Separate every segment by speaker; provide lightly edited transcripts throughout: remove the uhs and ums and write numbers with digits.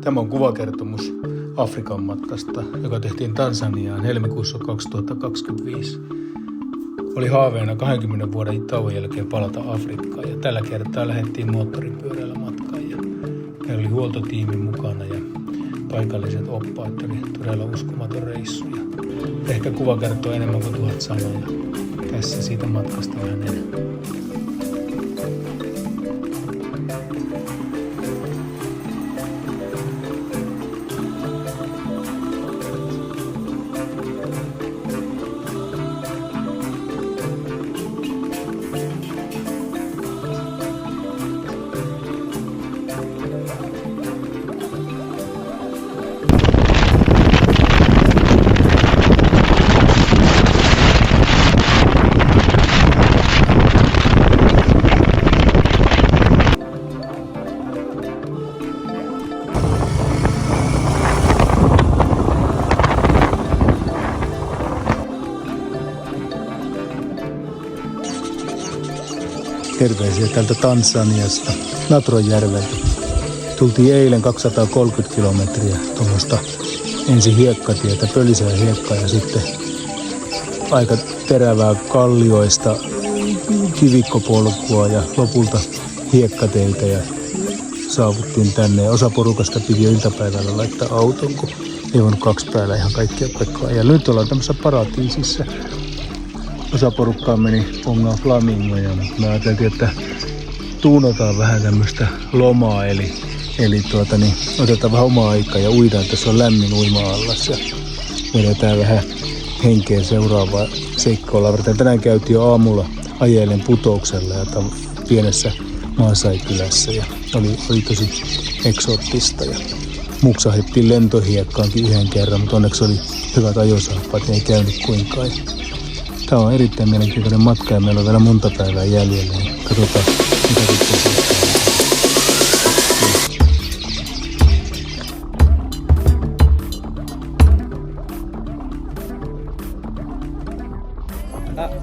Speaker 1: Tämä on kuvakertomus Afrikan matkasta, joka tehtiin Tansaniaan helmikuussa 2025. Oli haaveena 20 vuoden tauon jälkeen palata Afrikkaan ja tällä kertaa lähdettiin moottoripyörällä matkaan. Ja meillä oli huoltotiimi mukana ja paikalliset oppaat, oli todella uskomaton reissu. Ja ehkä kuva kertoo enemmän kuin 1000 sanaa. Tässä siitä matkasta vähän enemmän. Terveisiä täältä Tansaniasta, Natrojärveltä. Tultiin eilen 230 kilometriä tuommoista ensin hiekkatietä, pölisää hiekkaa ja sitten aika terävää kallioista kivikkopolkua ja lopulta hiekkateitä ja saavuttiin tänne. Ja osa porukasta piti jo iltapäivällä laittaa auton, kun ei voinut 2 päällä ihan kaikkia paikkaa. Ja nyt ollaan tämmöisessä paratiisissa. Osa porukkaa meni pongaan flamingoja, mutta me ajateltiin, että tuunataan vähän tämmöistä lomaa, eli otetaan vähän omaa aikaa ja uidaan. Tässä on lämmin uima-allas ja vedetään vähän henkeä seuraavaa seikkailua varten. Tänään käytiin jo aamulla ajelen putouksella ja pienessä Maasai-kylässä ja oli tosi eksoottista. Ja muksahdettiin lentohiekkaankin yhden kerran, mutta onneksi oli hyvät ajosaappaat ja ei käynyt kuinkaan. Tämä on erittäin mielenkiintoinen matka ja meillä on vielä monta päivää jäljellä. Katsotaan, mitä sitten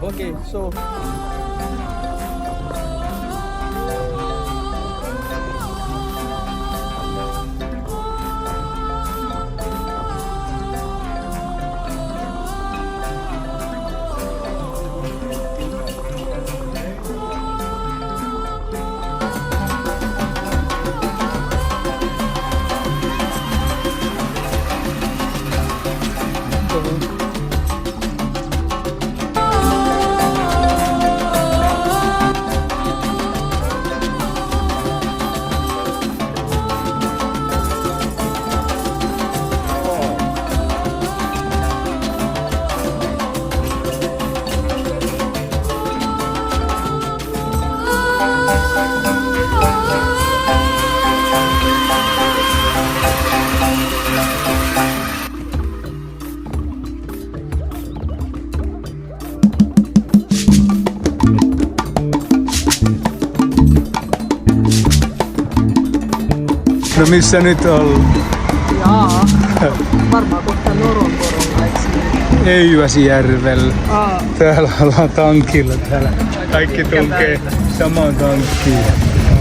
Speaker 2: Okay, so
Speaker 1: No missä nyt ollaan?
Speaker 2: jaa, varmaan kohta Noronporolla, eikö niin?
Speaker 1: Eiväsjärvellä. Täällä ollaan tankilla. Täällä kaikki tunkee samaan tankkiin.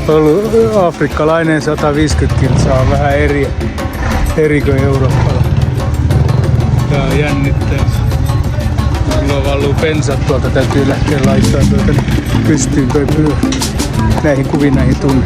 Speaker 1: Ollut afrikkalainen 150 kilsaa on vähän eri kuin Euroopalla. Tää on jännittää. Mulla valuu pensat tuolta, täytyy lähteä laittaa pystyyn toi pyö. Näihin kuviin, näihin tunne.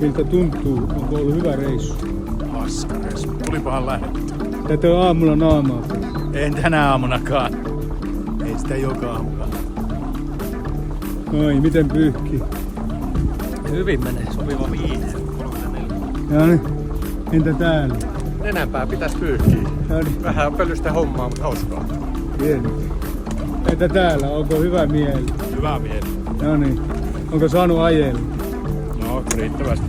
Speaker 1: Miltä tuntuu? Onko ollut hyvä reissu?
Speaker 3: Paskareissu. Tulipahan lähdetty.
Speaker 1: Tätä on aamulla naamaa.
Speaker 3: En tänä aamunakaan. Ei sitä joka aamukaan.
Speaker 1: Ai, miten pyyhkii?
Speaker 2: Hyvin menee. Sopiva 5.
Speaker 1: Ja niin. Entä täällä?
Speaker 2: Enempää pitäisi pyyhkiä.
Speaker 1: Ja niin.
Speaker 2: Vähän pölystä hommaa, mutta hauskaa.
Speaker 1: Pieni. Entä täällä? Onko hyvä mieli?
Speaker 3: Hyvä mieli.
Speaker 1: No niin. Onko saanut ajella?
Speaker 3: No, riittävästi.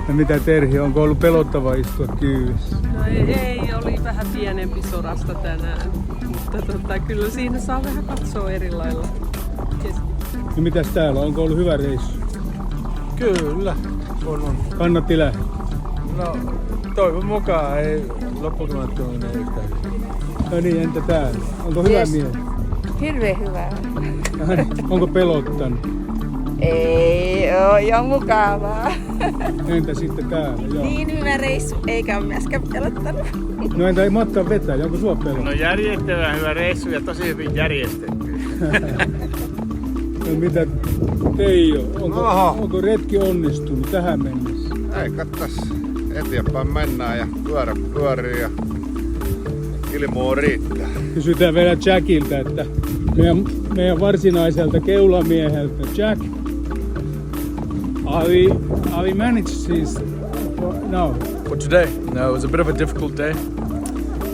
Speaker 1: Ja mitä Terhi, onko ollut pelottava istua kyydissä?
Speaker 4: No ei, oli vähän pienempi sorasta tänään, mutta kyllä siinä saa vähän katsoa eri lailla.
Speaker 1: Ja mitäs täällä, onko ollut hyvä reissu?
Speaker 2: Kyllä. On.
Speaker 1: Kannatti lähteä.
Speaker 2: No, toivon mukaan ei lopputunnettuinen yhtään.
Speaker 1: No niin, entä täällä? Onko hyvä
Speaker 5: Yes.
Speaker 1: mieli?
Speaker 5: Hirveän hyvää.
Speaker 1: Ja niin. Onko pelottanut?
Speaker 5: Ei oo, ihan mukavaa.
Speaker 1: Entä sitten täällä? Joo.
Speaker 5: Niin hyvä reissu, eikä ole myöskään pelottanut.
Speaker 1: No entä ei matka vetää, onko sua pelottanut?
Speaker 3: No järjettävän hyvä reissu ja tosi hyvin järjestetty.
Speaker 1: No mitä Teijo, onko retki onnistunut tähän mennessä?
Speaker 6: Ei, kattas eteenpäin mennään ja pyörä pyörii ja ilmoa riittää.
Speaker 1: Kysytään vielä Jackilta, että meidän varsinaiselta keulamieheltä, Jack, are we managed this? No.
Speaker 7: For today, no, it was a bit of a difficult day.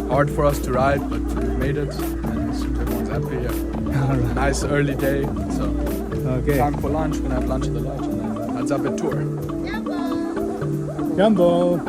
Speaker 7: Hard for us to ride, but we made it, and everyone's happy. Yeah. Nice early day, so
Speaker 1: Okay.
Speaker 7: time for lunch. We're gonna have lunch at the lodge, and then heads up a tour.
Speaker 1: Jumbo.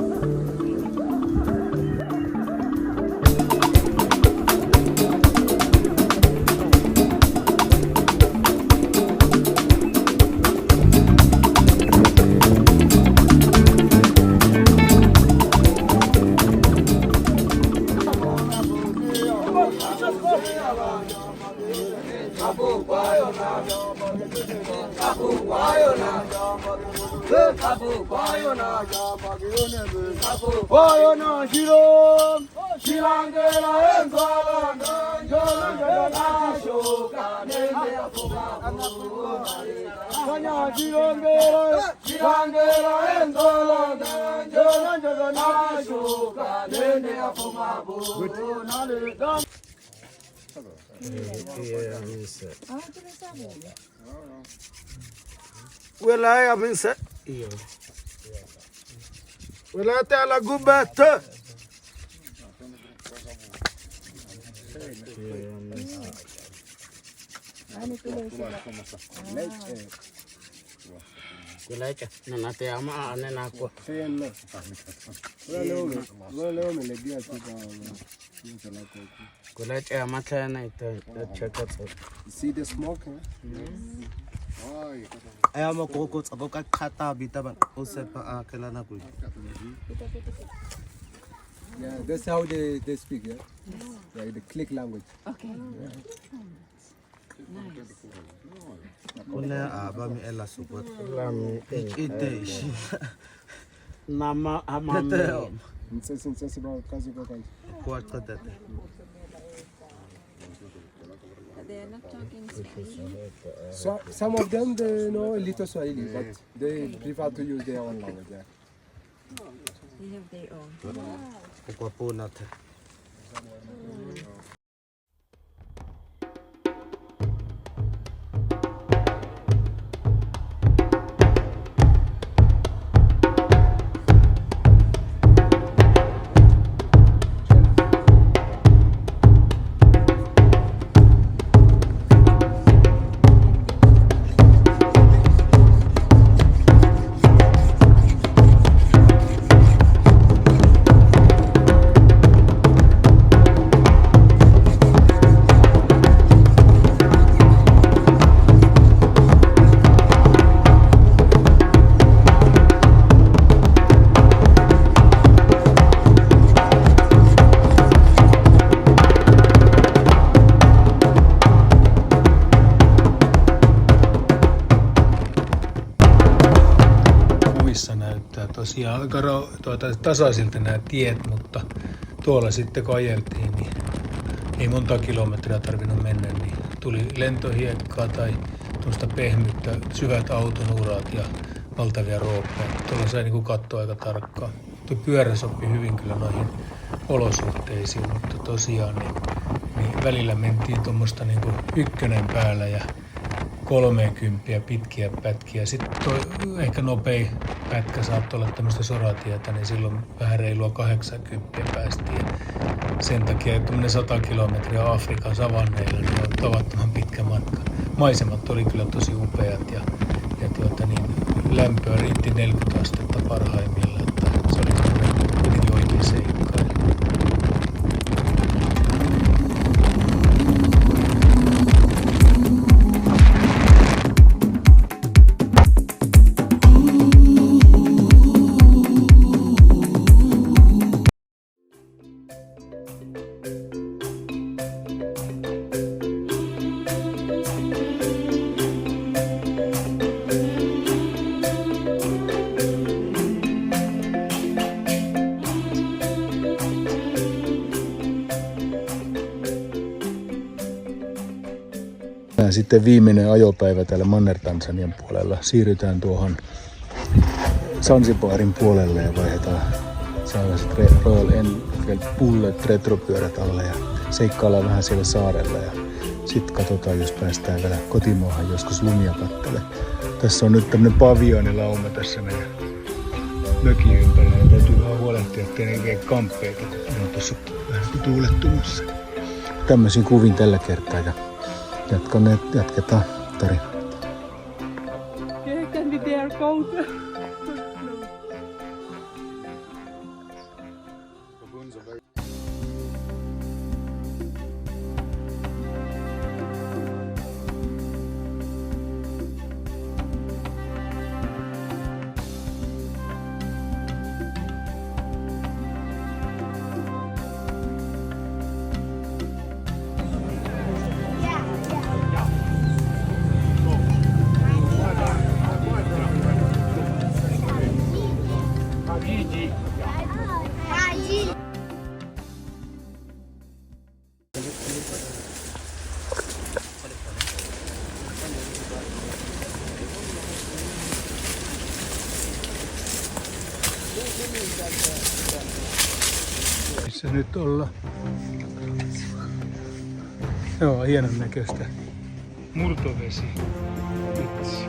Speaker 8: Wala ya minsa. Wala täällä gubata.
Speaker 9: Kyllä eikä. No näitä maa nenä kun. Kyllä eikä matcha näitä chekat.
Speaker 8: See the smoke, huh?
Speaker 9: Ay mo koko tsabo ka khata bitaban o sepa akela na kui.
Speaker 8: Yeah, that's how they speak, yeah? Yeah, the click language.
Speaker 9: Kuna aba mi ela support. Ite shi. Nama amame.
Speaker 8: Ntsesi ba kazi ba kazi.
Speaker 9: Kuat tete.
Speaker 8: So some of them they know a little Swahili, but they prefer to use their own language. Yeah.
Speaker 5: They have their own.
Speaker 9: Kwa puna te.
Speaker 1: Tosiaan aika tasaisilta nämä tiet, mutta tuolla sitten kun ajeltiin, niin ei monta kilometriä tarvinnut mennä, niin tuli lentohiekkaa tai tuosta pehmyttä, syvät auton urat ja valtavia rooppeja. Tuolla sai niin katsoa aika tarkkaan. Tuo pyörä sopi hyvin kyllä noihin olosuhteisiin, mutta tosiaan niin välillä mentiin tuommoista niin ykkönen päällä ja 30 pitkiä pätkiä. Sitten ehkä nopein pätkä saattoi olla tämmöistä soratietä, niin silloin vähän reilua 80 päästiin. Sen takia tuommoinen 100 kilometriä Afrikan savanneilla niin on tavattoman pitkä matka. Maisemat oli kyllä tosi upeat ja lämpöä riitti 40 astetta parhaimmillaan, että se oli kuitenkin oikein seikkailu. Sitten viimeinen ajopäivä täällä Manner-Tansanian puolella. Siirrytään tuohon Zanzibarin puolelle ja vaihdetaan sellaiset Royal Enfield Bullet retropyörät alle ja seikkaillaan vähän siellä saarella ja sitten katsotaan, jos päästään vielä kotimaahan joskus lumia kattele. Tässä on nyt tämmönen pavioonilauma tässä meidän mökin ympärillä ja täytyy vähän huolehtia, ettei ne vie kamppeita, kun ne on tossa vähän tuulettumassa. Tämmöisiin kuvin tällä kertaa ja jatketaan tarinaa.
Speaker 4: Yeah, can be there cold.
Speaker 1: Missä nyt ollaan? Joo, hienon näköistä. Murtovesi. Vitsi.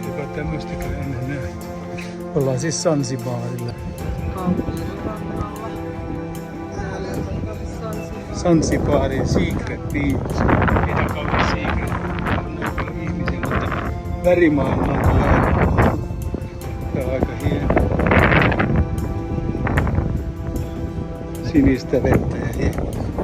Speaker 1: Joka tämmöistäkään ennen näin. Ollaan siis Zanzibarilla. Zanzibarin Secret Beach. Ei tää kauan secret. Ihmisiä, mutta värimaailma on kyllä sinistä vettä ja